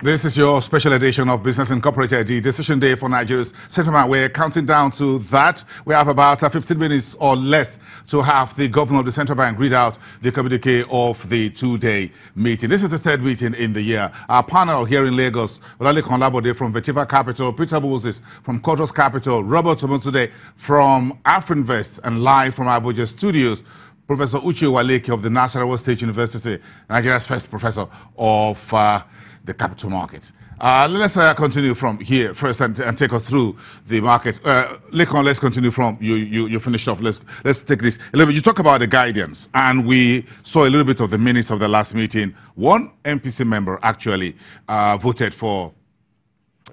This is your special edition of Business Incorporated, the decision day for Nigeria's central bank. We're counting down to that. We have about 15 minutes or less to have the governor of the central bank read out the communique of the two-day meeting. This is the third meeting in the year. Our panel here in Lagos, Olale Konlabode from Vetiva Capital, Peter Moses from Kodos Capital, Robert Today from Afrinvest, and live from Abuja studios, Professor Uche Waleke of the National State University, Nigeria's first professor of the capital market. Let's continue from here first and take us through the market. Lekon, let's continue from you finished off. Let's take this a little bit. You talk about the guidance, and we saw a little bit of the minutes of the last meeting. One MPC member actually voted for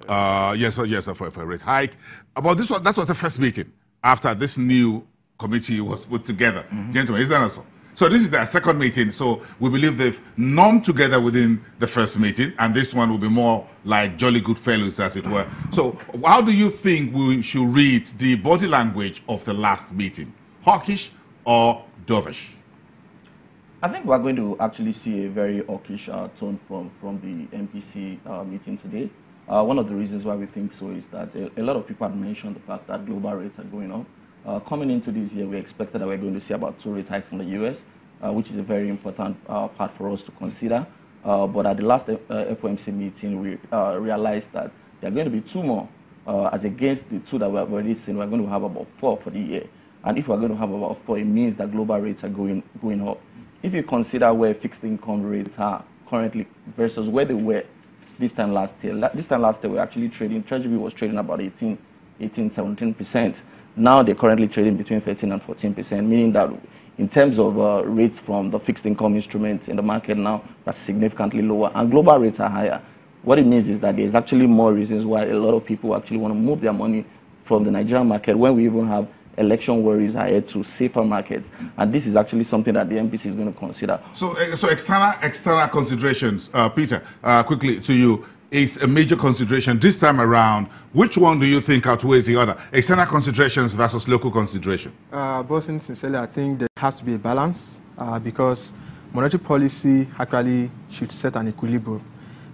yes, for a rate hike. About this one, that was the first meeting after this new committee was put together. Gentlemen, is that also? So this is their second meeting, so we believe they've numbed together within the first meeting, and this one will be more like jolly good fellows, as it were. So how do you think we should read the body language of the last meeting? Hawkish or dovish? I think we're going to actually see a very hawkish tone from the MPC meeting today. One of the reasons why we think so is that a lot of people have mentioned the fact that global rates are going up. Coming into this year, we expected that we're going to see about 2 rate hikes in the US, which is a very important part for us to consider. But at the last FOMC meeting, we realized that there are going to be 2 more, as against the 2 that we have already seen. We're going to have about 4 for the year. And if we're going to have about 4, it means that global rates are going up. If you consider where fixed income rates are currently versus where they were this time last year, we're actually trading, Treasury was trading about 17%. Now they're currently trading between 13 and 14%, meaning that in terms of rates from the fixed income instruments in the market now, that's significantly lower, and global rates are higher. What it means is that there's actually more reasons why a lot of people actually want to move their money from the Nigerian market when we even have election worries ahead to safer markets. And this is actually something that the MPC is going to consider. So external considerations, Peter, quickly to you, is a major consideration this time around. Which one do you think outweighs the other? External considerations versus local consideration? Bossing, sincerely, I think there has to be a balance because monetary policy actually should set an equilibrium.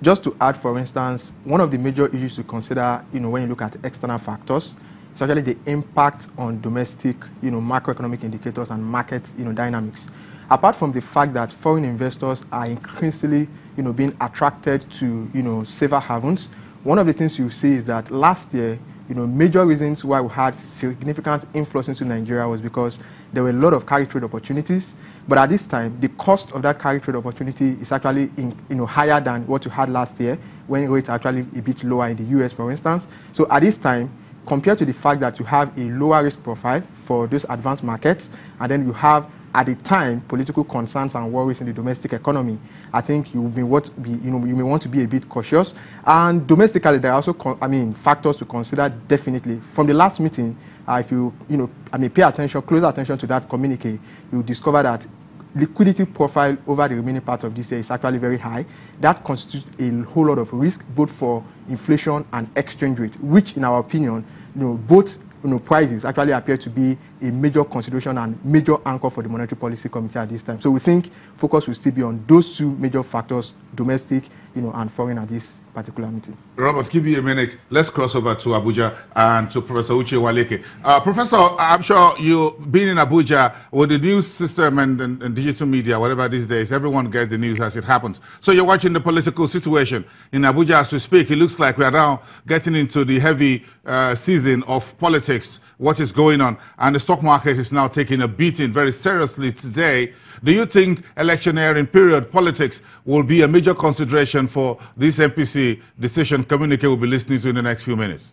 Just to add, for instance, one of the major issues to consider, when you look at external factors, is actually the impact on domestic, macroeconomic indicators and market, dynamics. Apart from the fact that foreign investors are increasingly, being attracted to, safer havens, one of the things you see is that last year, major reasons why we had significant inflows into Nigeria was because there were a lot of carry trade opportunities. But at this time, the cost of that carry trade opportunity is actually, higher than what you had last year, when rates are actually a bit lower in the US, for instance. So at this time, compared to the fact that you have a lower risk profile for those advanced markets, and then you have, at the time, political concerns and worries in the domestic economy, I think you may want to be a bit cautious. And domestically, there are also, factors to consider definitely. From the last meeting, if you, pay closer attention to that communique, you'll discover that liquidity profile over the remaining part of this year is actually very high. That constitutes a whole lot of risk, both for inflation and exchange rate, which, in our opinion, both prices actually appear to be a major consideration and major anchor for the Monetary Policy Committee at this time. So we think focus will still be on those 2 major factors, domestic, and foreign at this particular meeting. Robert, give me a minute. Let's cross over to Abuja and to Professor Uche Waleke. Professor, I'm sure you being in Abuja with the news system and digital media, whatever these days, everyone gets the news as it happens. So you're watching the political situation in Abuja as we speak. It looks like we are now getting into the heavy season of politics, what is going on, and the stock market is now taking a beating very seriously today. Do you think electioneering period politics will be a major consideration for this MPC decision communique we'll be listening to in the next few minutes?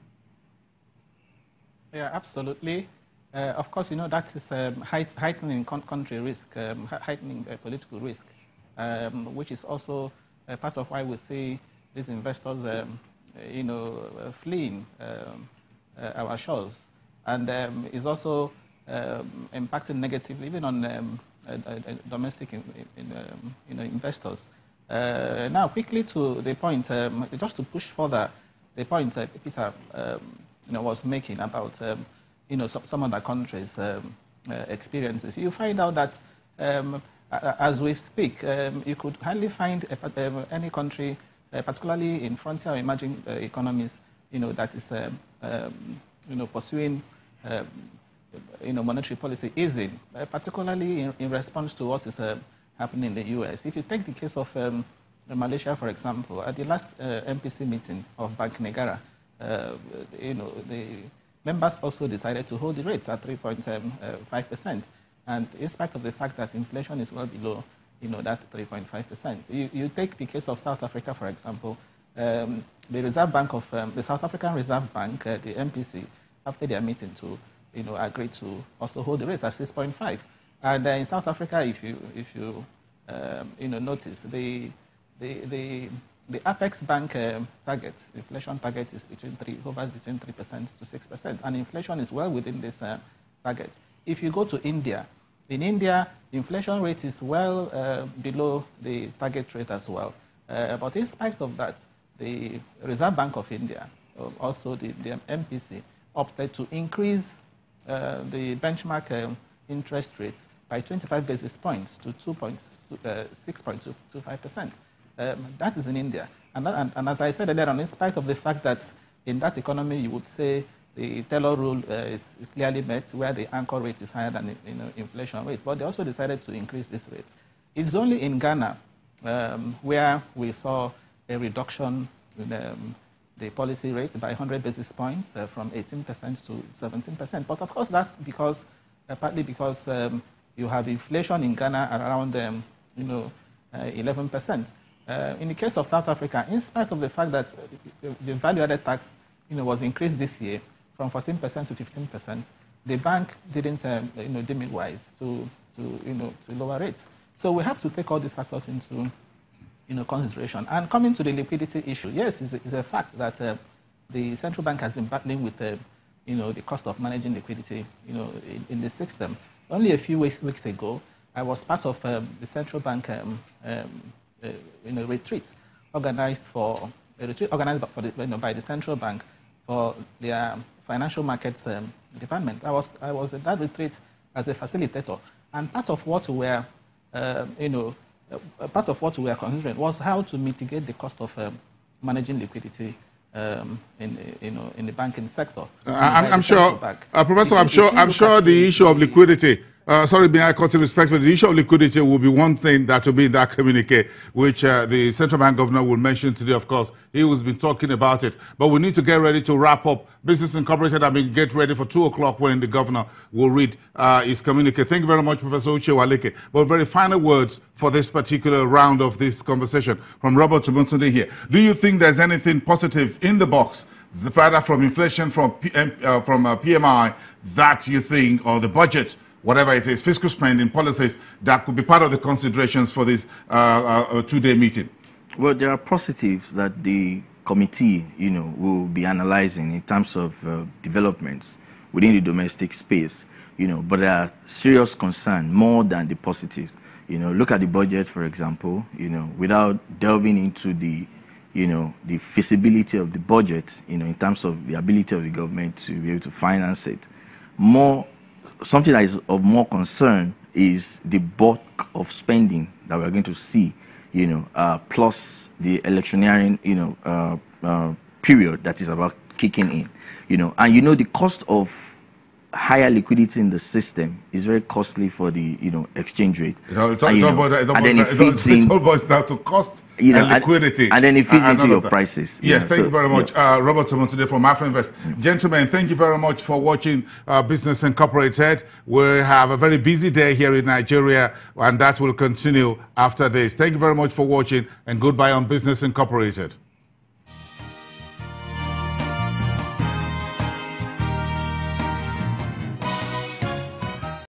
Yeah, absolutely. Of course, that is heightening country risk, heightening political risk, which is also part of why we see these investors, fleeing our shores, and is also impacting negatively even on domestic investors. Now, quickly to the point, just to push further the point Peter was making about some other countries' experiences. You find out that as we speak, you could hardly find any country particularly in frontier or emerging economies, that is, pursuing, monetary policy easing, particularly in response to what is happening in the U.S. If you take the case of Malaysia, for example, at the last MPC meeting of Bank Negara, the members also decided to hold the rates at 3.5%. And in spite of the fact that inflation is well below, that 3.5%. You take the case of South Africa, for example, the Reserve Bank of the South African Reserve Bank, the MPC, after their meeting to, agreed to also hold the rates at 6.5. And in South Africa, if you notice, the Apex Bank target, inflation target is hovers between 3% to 6%, and inflation is well within this target. If you go to India, in India, the inflation rate is well below the target rate as well. But in spite of that, the Reserve Bank of India, also the MPC, opted to increase the benchmark interest rate by 25 basis points to 6.25%. That is in India. And as I said earlier on, in spite of the fact that in that economy you would say the Taylor rule is clearly met, where the anchor rate is higher than inflation rate, but they also decided to increase this rate. It's only in Ghana where we saw a reduction in the policy rate by 100 basis points from 18% to 17%. But of course, that's because partly because you have inflation in Ghana around 11%. In the case of South Africa, in spite of the fact that the value-added tax was increased this year from 14% to 15%, the bank didn't deem it wise to lower rates. So we have to take all these factors into consideration. And coming to the liquidity issue, yes, it's a fact that the central bank has been battling with the cost of managing liquidity in the system. Only a few weeks ago, I was part of the central bank retreat organized by the central bank for their financial markets department. I was at that retreat as a facilitator, and part of what we were considering was how to mitigate the cost of managing liquidity in the banking sector. I'm sure, Professor, I'm sure the issue of liquidity. Sorry, may I cut in respect for the issue of liquidity will be one thing that will be in that communique, which the central bank governor will mention today. Of course, he has been talking about it. But we need to get ready to wrap up. Business Incorporated, I mean, get ready for 2 o'clock when the governor will read his communique. Thank you very much, Professor Uche Waleke. But very final words for this particular round of this conversation from Robert Tumuntunde here. Do you think there's anything positive in the box, rather from inflation, from PMI, that you think, or the budget, whatever it is, fiscal spending policies, that could be part of the considerations for this 2-day meeting? Well, there are positives that the committee, will be analyzing in terms of developments within the domestic space, but there are serious concerns more than the positives. Look at the budget, for example, without delving into the feasibility of the budget, in terms of the ability of the government to be able to finance it. Something that is of more concern is the bulk of spending that we're going to see, plus the electioneering, period that is about kicking in, and the cost of higher liquidity in the system is very costly for the exchange rate. It all boils down to cost and liquidity, and then it feeds into your prices. Yes, thank you very much, Robert Tumuntunde from AfroInvest. Gentlemen, thank you very much for watching Business Incorporated. We have a very busy day here in Nigeria, and that will continue after this. Thank you very much for watching, and goodbye on Business Incorporated.